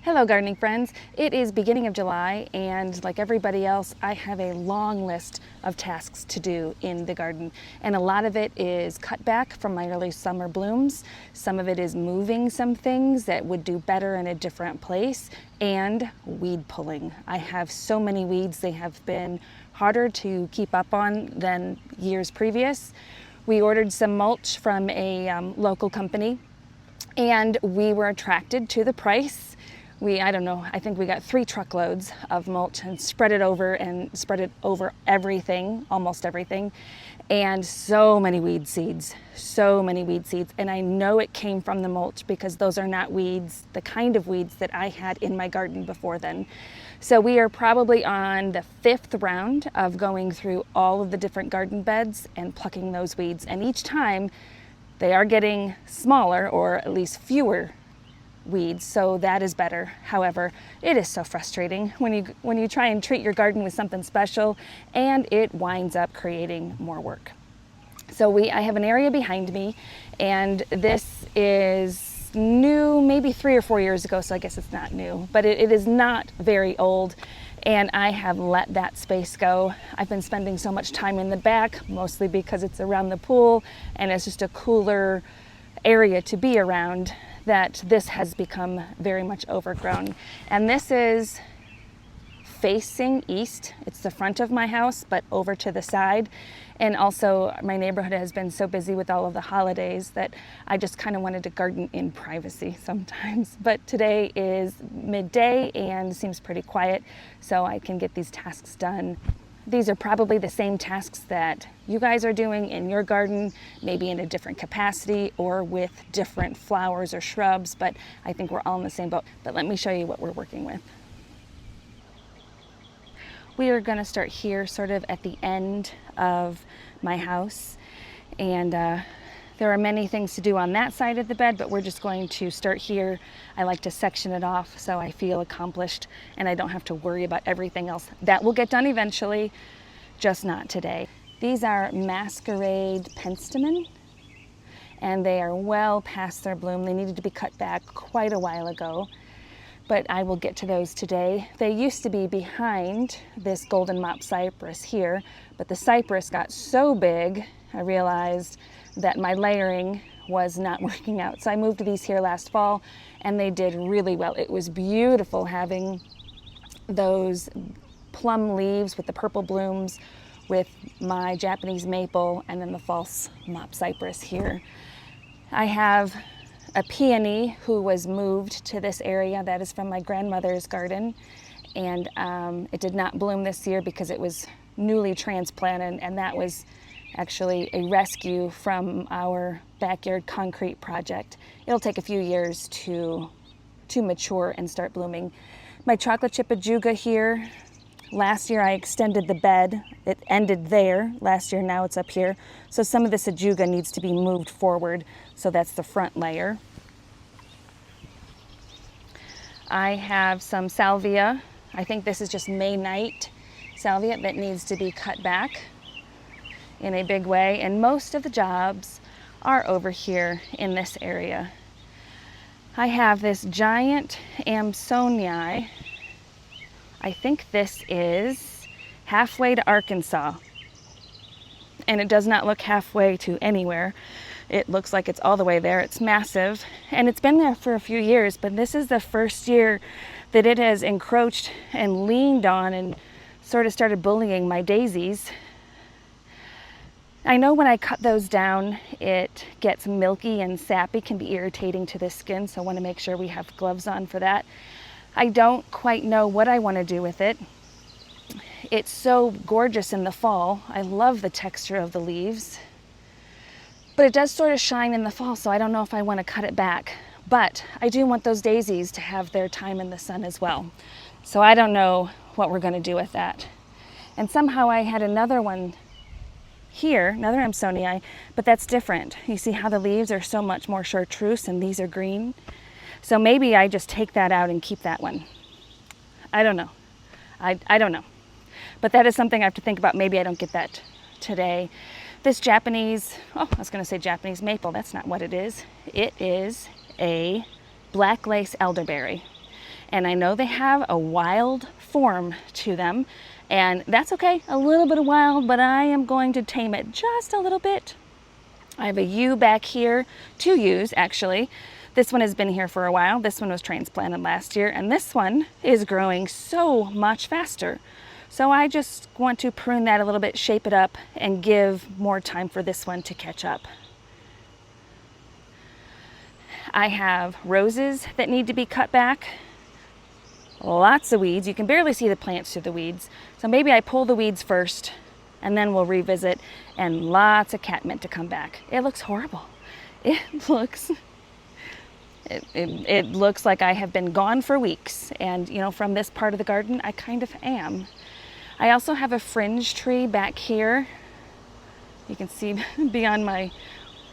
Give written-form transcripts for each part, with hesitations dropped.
Hello gardening friends, it is beginning of July and like everybody else I have a long list of tasks to do in the garden, and a lot of it is cut back from my early summer blooms. Some of it is moving some things that would do better in a different place, and weed pulling. I have so many weeds, they have been harder to keep up on than years previous. We ordered some mulch from a local company and we were attracted to the price. I think we got 3 truckloads of mulch and spread it over everything, almost everything. And so many weed seeds. And I know it came from the mulch because those are not weeds, the kind of weeds that I had in my garden before then. So we are probably on the 5th round of going through all of the different garden beds and plucking those weeds. And each time they are getting smaller, or at least fewer weeds, so that is better. However, it is so frustrating when you try and treat your garden with something special and it winds up creating more work. So I have an area behind me, and this is new maybe 3 or 4 years ago, so I guess it's not new, but it is not very old, and I have let that space go. I've been spending so much time in the back, mostly because it's around the pool and it's just a cooler area to be around, that this has become very much overgrown. And this is facing east. It's the front of my house, but over to the side. And also my neighborhood has been so busy with all of the holidays that I just kind of wanted to garden in privacy sometimes. But today is midday and seems pretty quiet, so I can get these tasks done. These are probably the same tasks that you guys are doing in your garden, maybe in a different capacity or with different flowers or shrubs, but I think we're all in the same boat. But let me show you what we're working with. We are going to start here, sort of at the end of my house, and there are many things to do on that side of the bed, but we're just going to start here. I like to section it off so I feel accomplished and I don't have to worry about everything else. That will get done eventually, just not today. These are Masquerade Penstemon, and they are well past their bloom. They needed to be cut back quite a while ago, but I will get to those today. They used to be behind this golden mop cypress here, but the cypress got so big, I realized that my layering was not working out. So I moved these here last fall and they did really well. It was beautiful having those plum leaves with the purple blooms with my Japanese maple and then the false mop cypress here. I have a peony who was moved to this area. That is from my grandmother's garden, and it did not bloom this year because it was newly transplanted, and that was actually a rescue from our backyard concrete project. It'll take a few years to mature and start blooming. My chocolate chip Ajuga here, last year I extended the bed. It ended there last year, now it's up here. So some of this Ajuga needs to be moved forward, so that's the front layer. I have some salvia. I think this is just May night salvia that needs to be cut back in a big way, and most of the jobs are over here in this area. I have this giant Amsonia. I think this is halfway to Arkansas, and it does not look halfway to anywhere. It looks like it's all the way there. It's massive, and it's been there for a few years, but this is the first year that it has encroached and leaned on and sort of started bullying my daisies. I know when I cut those down, it gets milky and sappy, can be irritating to the skin, so I want to make sure we have gloves on for that. I don't quite know what I want to do with it. It's so gorgeous in the fall. I love the texture of the leaves, but it does sort of shine in the fall, so I don't know if I want to cut it back. But I do want those daisies to have their time in the sun as well. So I don't know what we're going to do with that. And somehow I had another one here, another Amsonia, but that's different. You see how the leaves are so much more chartreuse and these are green? So maybe I just take that out and keep that one. I don't know. I don't know. But that is something I have to think about. Maybe I don't get that today. This Japanese, I was going to say Japanese maple. That's not what it is. It is a Blacklace Elderberry. And I know they have a wild form to them, and that's okay, a little bit of wild, but I am going to tame it just a little bit. I have a U back here, 2 U's actually. This one has been here for a while. This one was transplanted last year, and this one is growing so much faster. So I just want to prune that a little bit, shape it up, and give more time for this one to catch up. I have roses that need to be cut back. Lots of weeds. You can barely see the plants through the weeds. So maybe I pull the weeds first, and then we'll revisit, and lots of catmint to come back. It looks horrible. It looks like I have been gone for weeks, and you know, from this part of the garden, I kind of am. I also have a fringe tree back here. You can see beyond my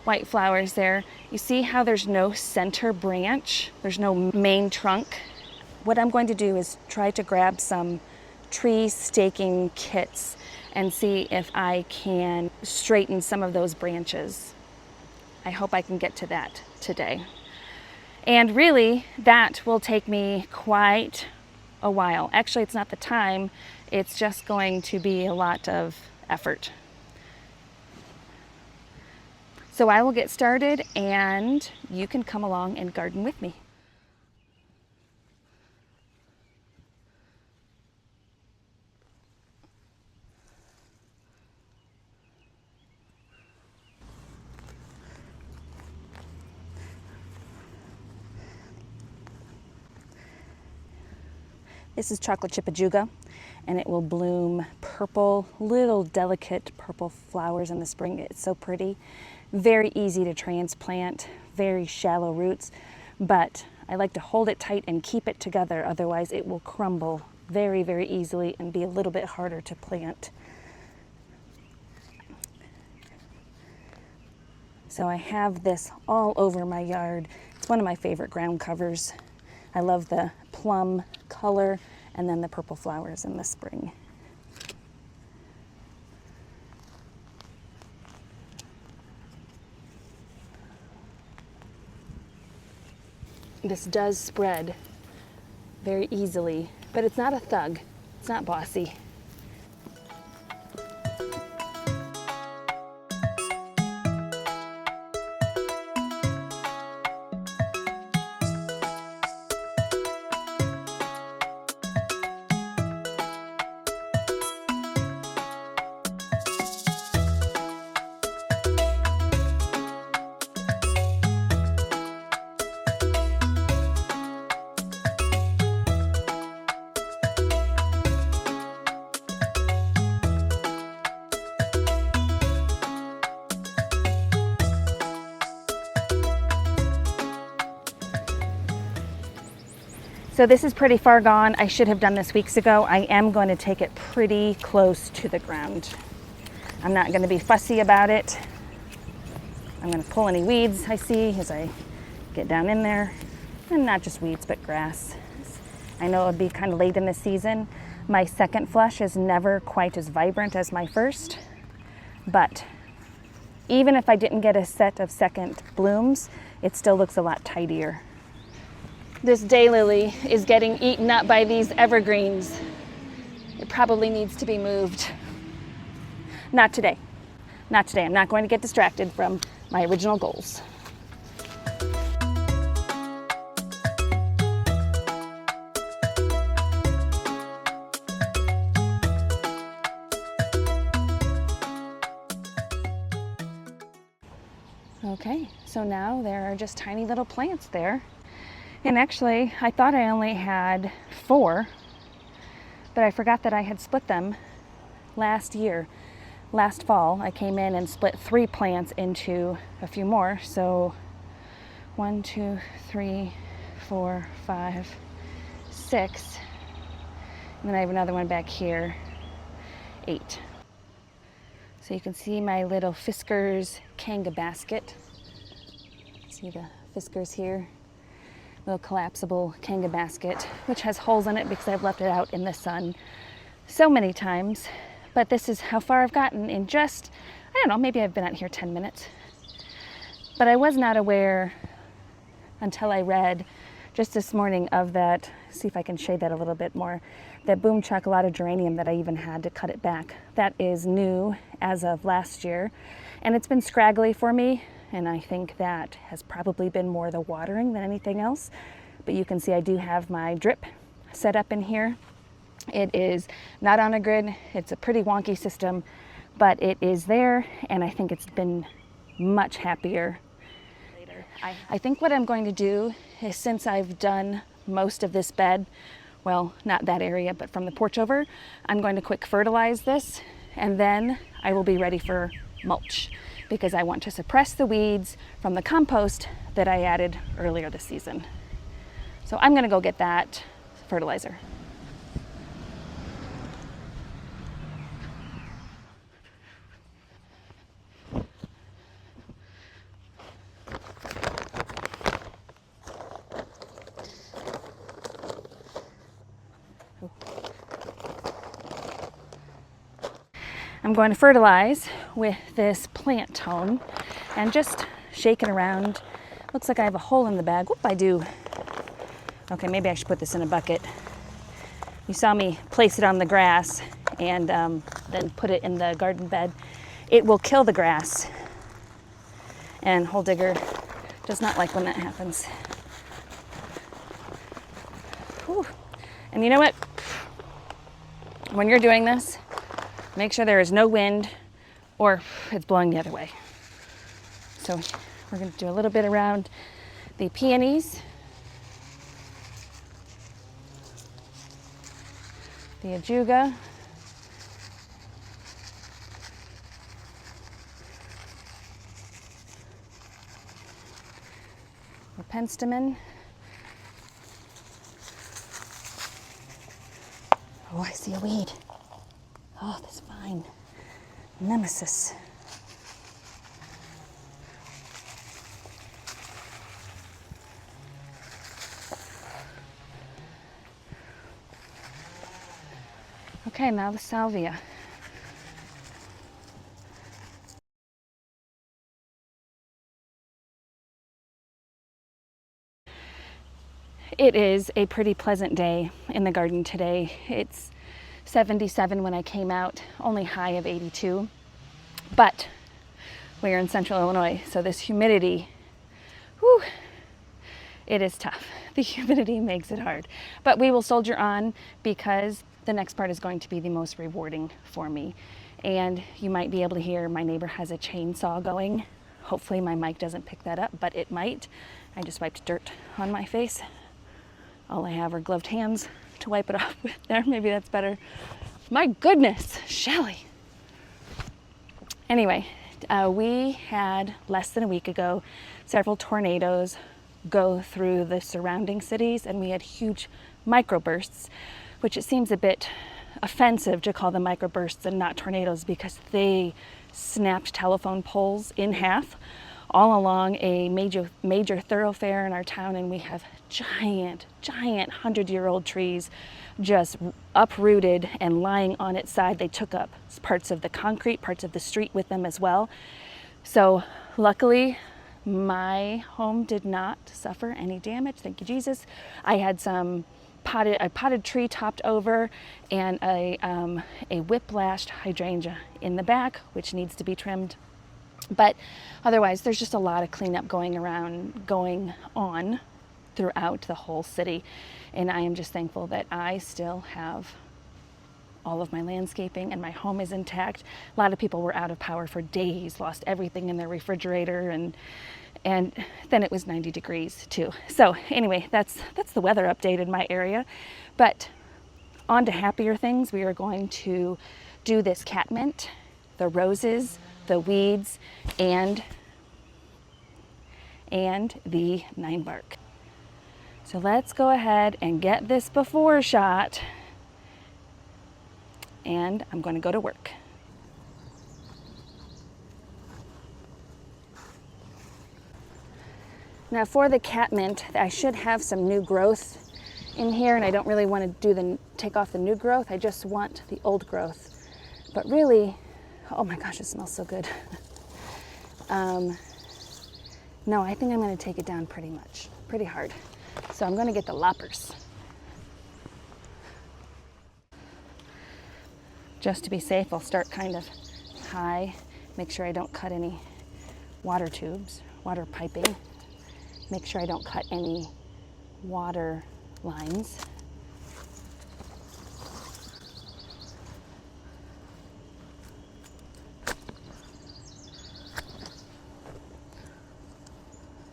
white flowers there. You see how there's no center branch? There's no main trunk. What I'm going to do is try to grab some tree staking kits and see if I can straighten some of those branches. I hope I can get to that today. And really, that will take me quite a while. Actually, it's not the time, it's just going to be a lot of effort. So I will get started, and you can come along and garden with me. This is chocolate chip Ajuga, and it will bloom purple, little delicate purple flowers in the spring. It's so pretty. Very easy to transplant, very shallow roots, but I like to hold it tight and keep it together, otherwise it will crumble very, very easily and be a little bit harder to plant. So I have this all over my yard. It's one of my favorite ground covers. I love the plum color and then the purple flowers in the spring. This does spread very easily, but it's not a thug. It's not bossy. So this is pretty far gone. I should have done this weeks ago. I am going to take it pretty close to the ground. I'm not going to be fussy about it. I'm going to pull any weeds I see as I get down in there. And not just weeds, but grass. I know it'll be kind of late in the season. My second flush is never quite as vibrant as my first. But even if I didn't get a set of second blooms, it still looks a lot tidier. This daylily is getting eaten up by these evergreens. It probably needs to be moved. Not today. Not today. I'm not going to get distracted from my original goals. Okay, so now there are just tiny little plants there. And actually, I thought I only had 4, but I forgot that I had split them last year. Last fall, I came in and split 3 plants into a few more. So 1, 2, 3, 4, 5, 6. And then I have another one back here, 8. So you can see my little Fiskars Kanga basket. See the Fiskars here? Little collapsible Kanga basket, which has holes in it because I've left it out in the sun so many times. But this is how far I've gotten in just, I don't know, maybe I've been out here 10 minutes. But I was not aware until I read just this morning of that, see if I can shade that a little bit more, that Boom Chocolatta geranium that I even had to cut it back. That is new as of last year, and it's been scraggly for me, and I think that has probably been more the watering than anything else. But you can see I do have my drip set up in here. It is not on a grid. It's a pretty wonky system, but it is there, and I think it's been much happier later. I think what I'm going to do is, since I've done most of this bed, well, not that area, but from the porch over, I'm going to quick fertilize this, and then I will be ready for mulch, because I want to suppress the weeds from the compost that I added earlier this season. So I'm going to go get that fertilizer. I'm going to fertilize with this plant tone and just shake it around. Looks like I have a hole in the bag. Whoop, I do. Okay, maybe I should put this in a bucket. You saw me place it on the grass and then put it in the garden bed. It will kill the grass, and Hole Digger does not like when that happens. Whew. And you know what? When you're doing this, make sure there is no wind or it's blowing the other way. So we're going to do a little bit around the peonies, the Ajuga, the Penstemon. Oh, I see a weed. Oh, this vine. Nemesis. Okay, now the salvia. It is a pretty pleasant day in the garden today. It's 77 when I came out, only high of 82. But we're in central Illinois, so this humidity, whew, it is tough. The humidity makes it hard. But we will soldier on, because the next part is going to be the most rewarding for me. And you might be able to hear my neighbor has a chainsaw going. Hopefully my mic doesn't pick that up, but it might. I just wiped dirt on my face. All I have are gloved hands to wipe it off with there. Maybe that's better. My goodness, Shelly. Anyway, we had less than a week ago several tornadoes go through the surrounding cities, and we had huge microbursts, which it seems a bit offensive to call them microbursts and not tornadoes, because they snapped telephone poles in half all along a major thoroughfare in our town, and we have giant 100-year-old trees just uprooted and lying on its side. They took up parts of the concrete, parts of the street with them as well. So luckily my home did not suffer any damage, thank you Jesus. I had a potted tree topped over and a whiplashed hydrangea in the back, which needs to be trimmed. But otherwise, there's just a lot of cleanup going on throughout the whole city. And I am just thankful that I still have all of my landscaping and my home is intact. A lot of people were out of power for days, lost everything in their refrigerator, and then it was 90 degrees too. So anyway, that's the weather update in my area. But on to happier things. We are going to do this catmint, the roses, the weeds, and the 9-bark. So let's go ahead and get this before shot, and I'm going to go to work. Now for the catmint, I should have some new growth in here, and I don't really want to take off the new growth. I just want the old growth. But really, oh my gosh, it smells so good. No, I think I'm going to take it down pretty hard. So I'm going to get the loppers. Just to be safe, I'll start kind of high. Make sure I don't cut any water tubes, water piping. Make sure I don't cut any water lines.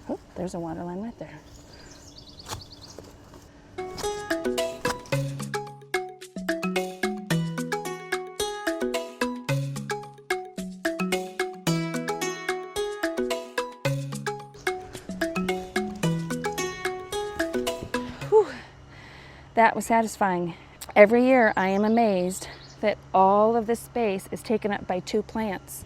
Oh, there's a water line right there. Whew. That was satisfying. Every year I am amazed that all of this space is taken up by 2 plants.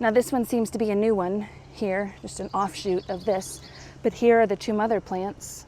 Now this one seems to be a new one here, just an offshoot of this, but here are the 2 mother plants.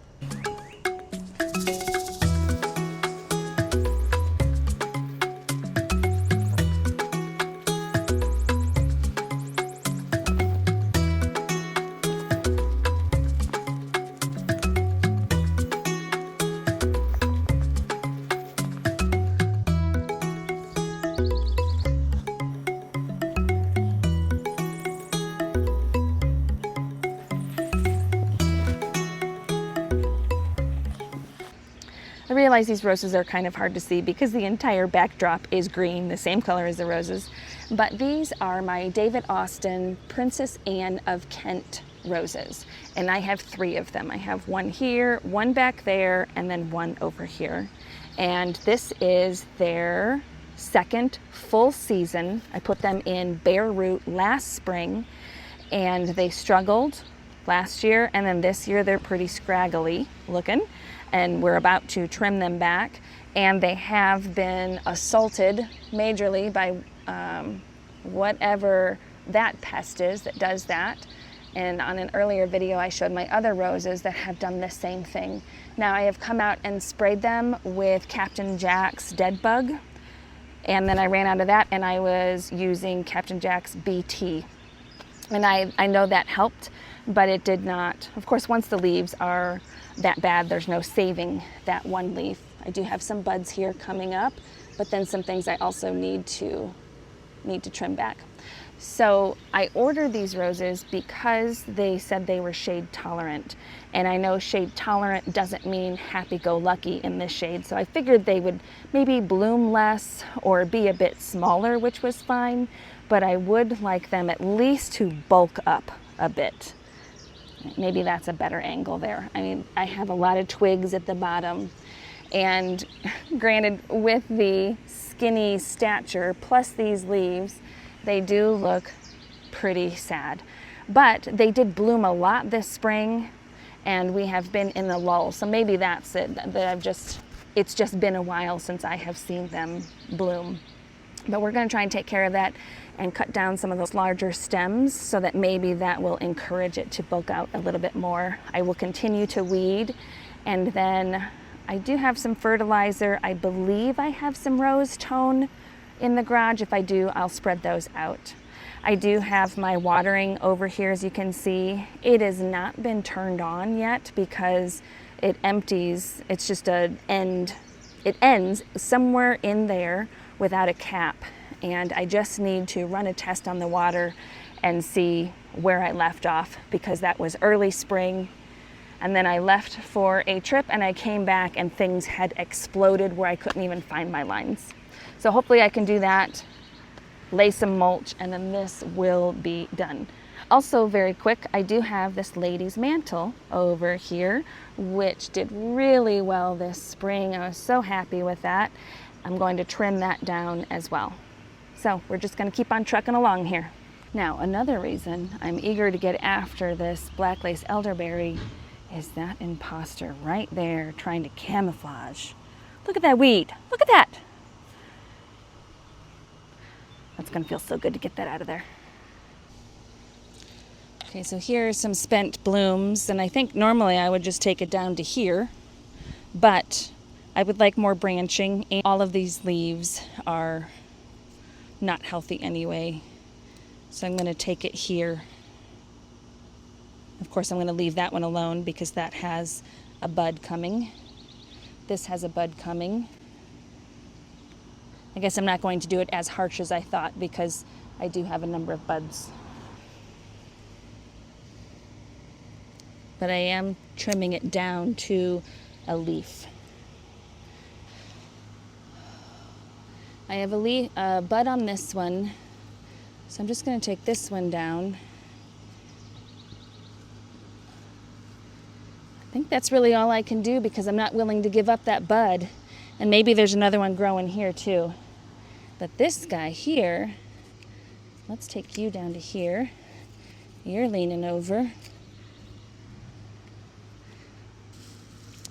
I realize these roses are kind of hard to see because the entire backdrop is green, the same color as the roses. But these are my David Austin Princess Anne of Kent roses. And I have 3 of them. I have one here, one back there, and then one over here. And this is their 2nd full season. I put them in bare root last spring, and they struggled last year, and then this year they're pretty scraggly looking. And we're about to trim them back, and they have been assaulted majorly by whatever that pest is that does that. And on an earlier video I showed my other roses that have done the same thing. Now I have come out and sprayed them with Captain Jack's Dead Bug, and then I ran out of that and I was using Captain Jack's BT. And I know that helped, but it did not. Of course, once the leaves are that bad, there's no saving that one leaf. I do have some buds here coming up, but then some things I also need to trim back. So I ordered these roses because they said they were shade tolerant. And I know shade tolerant doesn't mean happy-go-lucky in this shade, so I figured they would maybe bloom less or be a bit smaller, which was fine, but I would like them at least to bulk up a bit. Maybe that's a better angle there. I mean, I have a lot of twigs at the bottom, and granted, with the skinny stature plus these leaves, they do look pretty sad. But they did bloom a lot this spring, and we have been in the lull. So maybe that's it, that it's just been a while since I have seen them bloom. But we're gonna try and take care of that and cut down some of those larger stems so that maybe that will encourage it to bulk out a little bit more. I will continue to weed, and then I do have some fertilizer. I believe I have some rose tone in the garage. If I do, I'll spread those out. I do have my watering over here, as you can see. It has not been turned on yet because it empties. It's just an end. It ends somewhere in there without a cap. And I just need to run a test on the water and see where I left off, because that was early spring. And then I left for a trip and I came back and things had exploded where I couldn't even find my lines. So hopefully I can do that, lay some mulch, and then this will be done. Also, very quick, I do have this lady's mantle over here, which did really well this spring. I was so happy with that. I'm going to trim that down as well. So we're just going to keep on trucking along here. Now, another reason I'm eager to get after this Blacklace Elderberry is that imposter right there trying to camouflage. Look at that weed. Look at that. That's going to feel so good to get that out of there. Okay, so here are some spent blooms, and I think normally I would just take it down to here, but I would like more branching. All of these leaves are not healthy anyway, so I'm going to take it here. Of course, I'm going to leave that one alone because that has a bud coming. This has a bud coming. I guess I'm not going to do it as harsh as I thought because I do have a number of buds. But I am trimming it down to a leaf. I have a bud on this one, so I'm just going to take this one down. I think that's really all I can do because I'm not willing to give up that bud. And maybe there's another one growing here too. But this guy here, let's take you down to here. You're leaning over.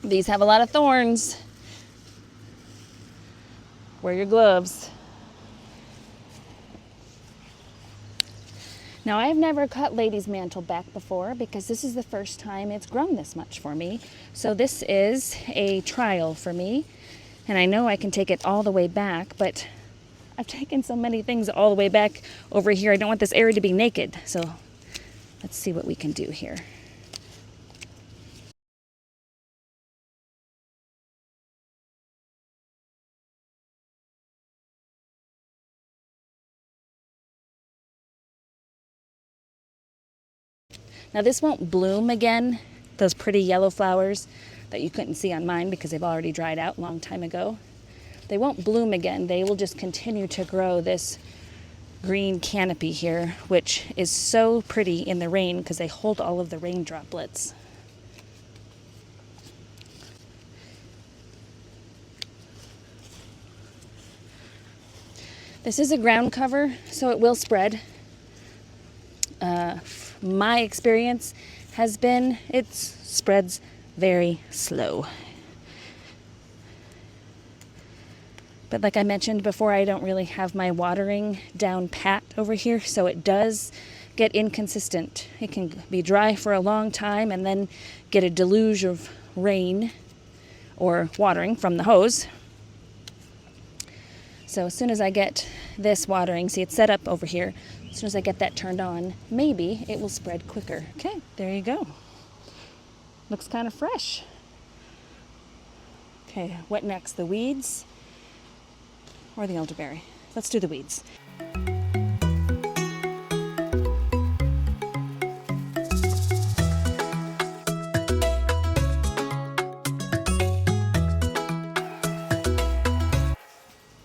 These have a lot of thorns. Wear your gloves. Now, I've never cut lady's mantle back before because this is the first time it's grown this much for me. So this is a trial for me. And I know I can take it all the way back, but I've taken so many things all the way back over here. I don't want this area to be naked. So let's see what we can do here. Now this won't bloom again, those pretty yellow flowers that you couldn't see on mine because they've already dried out a long time ago. They won't bloom again. They will just continue to grow this green canopy here, which is so pretty in the rain because they hold all of the rain droplets. This is a ground cover, so it will spread. My experience has been it spreads very slow. But like I mentioned before, I don't really have my watering down pat over here, so it does get inconsistent. It can be dry for a long time and then get a deluge of rain or watering from the hose. So as soon as I get this watering, see it's set up over here, as soon as I get that turned on, maybe it will spread quicker. Okay, there you go. Looks kind of fresh. Okay, what next? The weeds or the elderberry? Let's do the weeds.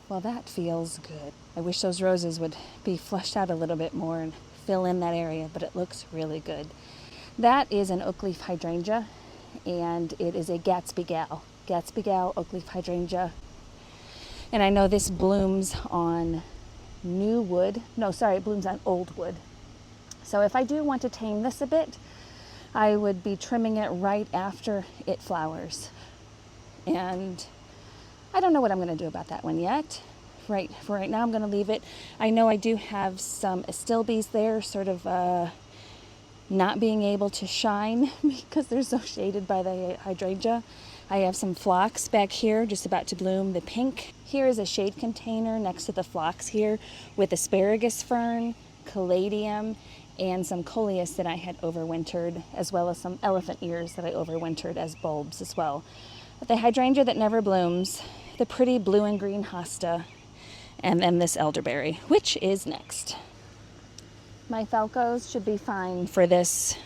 Well, that feels good. I wish those roses would be fleshed out a little bit more and fill in that area, but it looks really good. That is an oak leaf hydrangea, and it is a Gatsby Gal oak leaf hydrangea. And I know this blooms on new wood. No, sorry, it blooms on old wood. So if I do want to tame this a bit, I would be trimming it right after it flowers. And I don't know what I'm going to do about that one yet. For right now, I'm going to leave it. I know I do have some astilbes there, sort of not being able to shine because they're so shaded by the hydrangea. I have some phlox back here, just about to bloom. The pink here is a shade container next to the phlox here with asparagus fern, caladium, and some coleus that I had overwintered, as well as some elephant ears that I overwintered as bulbs as well. But the hydrangea that never blooms, the pretty blue and green hosta, and then this elderberry, which is next. My falcos should be fine for this.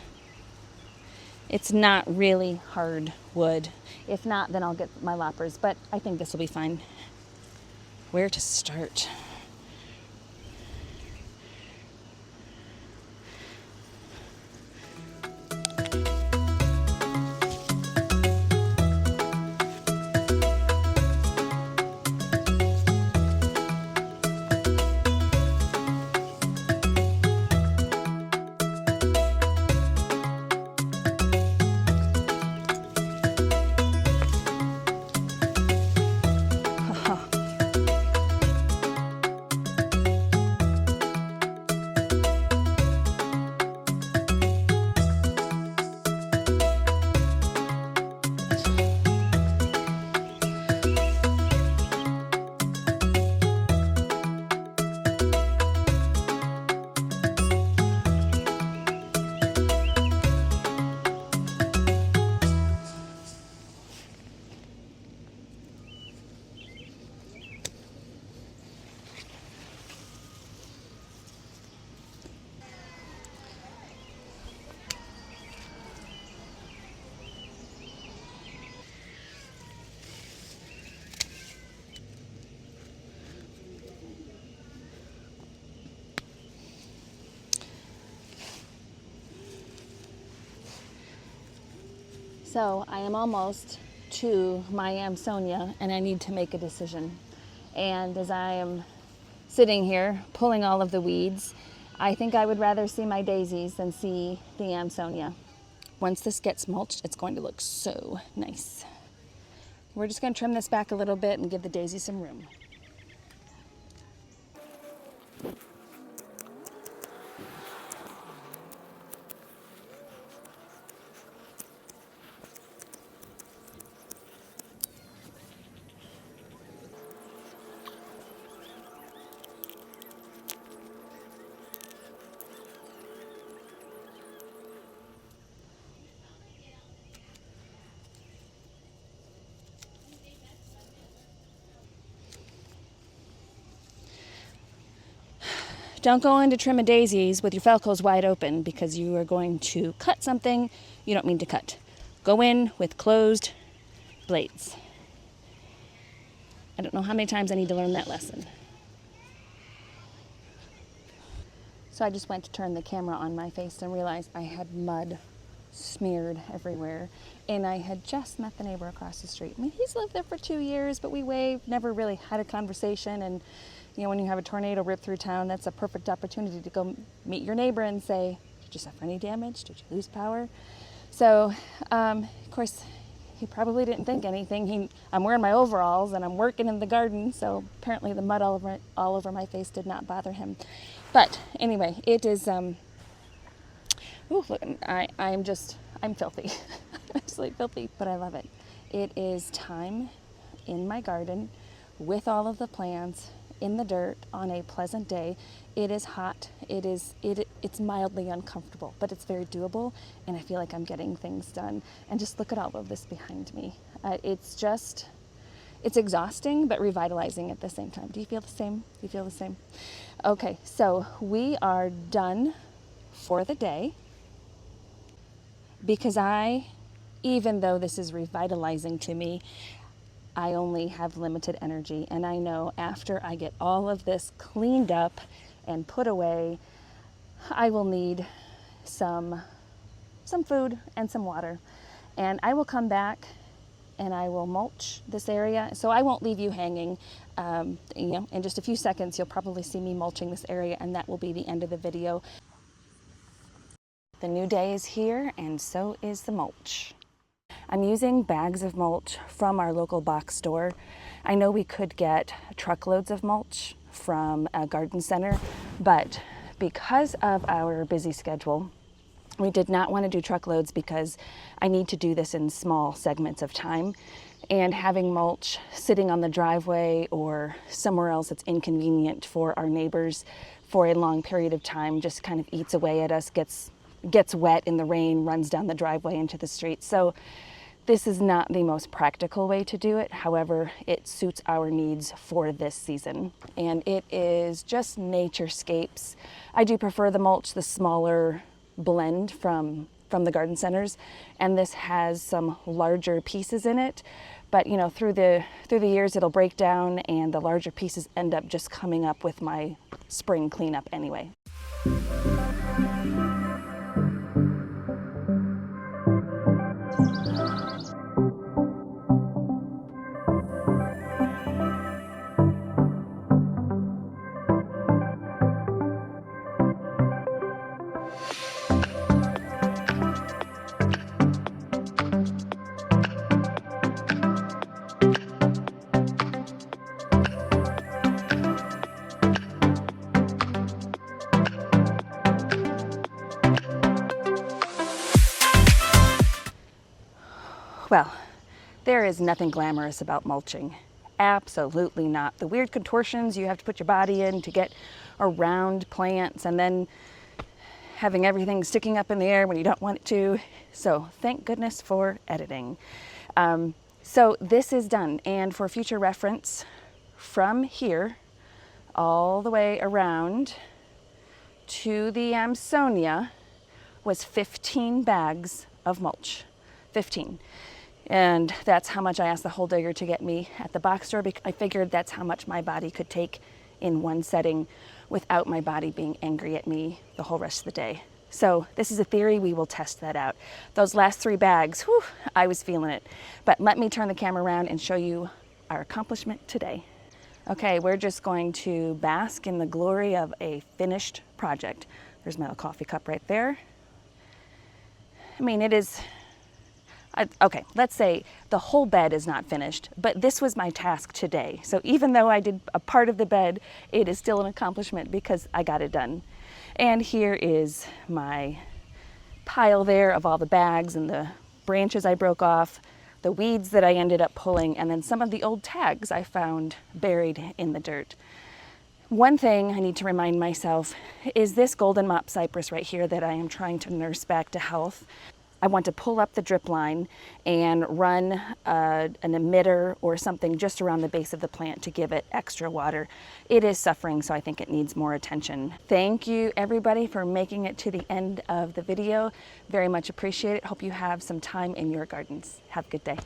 It's not really hard wood. If not, then I'll get my loppers, but I think this will be fine. Where to start? So I am almost to my Amsonia and I need to make a decision. And as I am sitting here pulling all of the weeds, I think I would rather see my daisies than see the Amsonia. Once this gets mulched, it's going to look so nice. We're just going to trim this back a little bit and give the daisies some room. Don't go in to trim a daisies with your falcos wide open because you are going to cut something you don't mean to cut. Go in with closed blades. I don't know how many times I need to learn that lesson. So I just went to turn the camera on my face and realized I had mud smeared everywhere. And I had just met the neighbor across the street. I mean, he's lived there for 2 years, but we waved, never really had a conversation. And you know, when you have a tornado rip through town, that's a perfect opportunity to go meet your neighbor and say, did you suffer any damage? Did you lose power? So, of course, he probably didn't think anything. I'm wearing my overalls and I'm working in the garden, so apparently the mud all over my face did not bother him. But anyway, it is, ooh, look, I'm filthy. I'm absolutely filthy, but I love it. It is time in my garden with all of the plants, in the dirt on a pleasant day. It is hot. It's mildly uncomfortable, but it's very doable, and I feel like I'm getting things done. And just look at all of this behind me. It's exhausting, but revitalizing at the same time. Do you feel the same? Do you feel the same? Okay, so we are done for the day because even though this is revitalizing to me, I only have limited energy, and I know after I get all of this cleaned up and put away, I will need some food and some water. And I will come back and I will mulch this area. So I won't leave you hanging. In just a few seconds, you'll probably see me mulching this area, and that will be the end of the video. The new day is here, and so is the mulch. I'm using bags of mulch from our local box store. I know we could get truckloads of mulch from a garden center, but because of our busy schedule, we did not want to do truckloads because I need to do this in small segments of time. And having mulch sitting on the driveway or somewhere else that's inconvenient for our neighbors for a long period of time just kind of eats away at us, gets wet in the rain, runs down the driveway into the street. So this is not the most practical way to do it. However, it suits our needs for this season. And it is just naturescapes. I do prefer the mulch, the smaller blend from the garden centers. And this has some larger pieces in it. But you know, through the years it'll break down and the larger pieces end up just coming up with my spring cleanup anyway. Well, there is nothing glamorous about mulching. Absolutely not. The weird contortions you have to put your body in to get around plants, and then having everything sticking up in the air when you don't want it to. So thank goodness for editing. So this is done, and for future reference, from here all the way around to the Amsonia was 15 bags of mulch. 15. And that's how much I asked the hole digger to get me at the box store, because I figured that's how much my body could take in one setting without my body being angry at me the whole rest of the day. So this is a theory, we will test that out. Those last 3 bags, whew, I was feeling it. But let me turn the camera around and show you our accomplishment today. Okay, we're just going to bask in the glory of a finished project. There's my coffee cup right there. I mean, it is, okay, let's say the whole bed is not finished, but this was my task today. So even though I did a part of the bed, it is still an accomplishment because I got it done. And here is my pile there of all the bags and the branches I broke off, the weeds that I ended up pulling, and then some of the old tags I found buried in the dirt. One thing I need to remind myself is this golden mop cypress right here that I am trying to nurse back to health. I want to pull up the drip line and run an emitter or something just around the base of the plant to give it extra water. It is suffering, so I think it needs more attention. Thank you everybody for making it to the end of the video. Very much appreciate it. Hope you have some time in your gardens. Have a good day.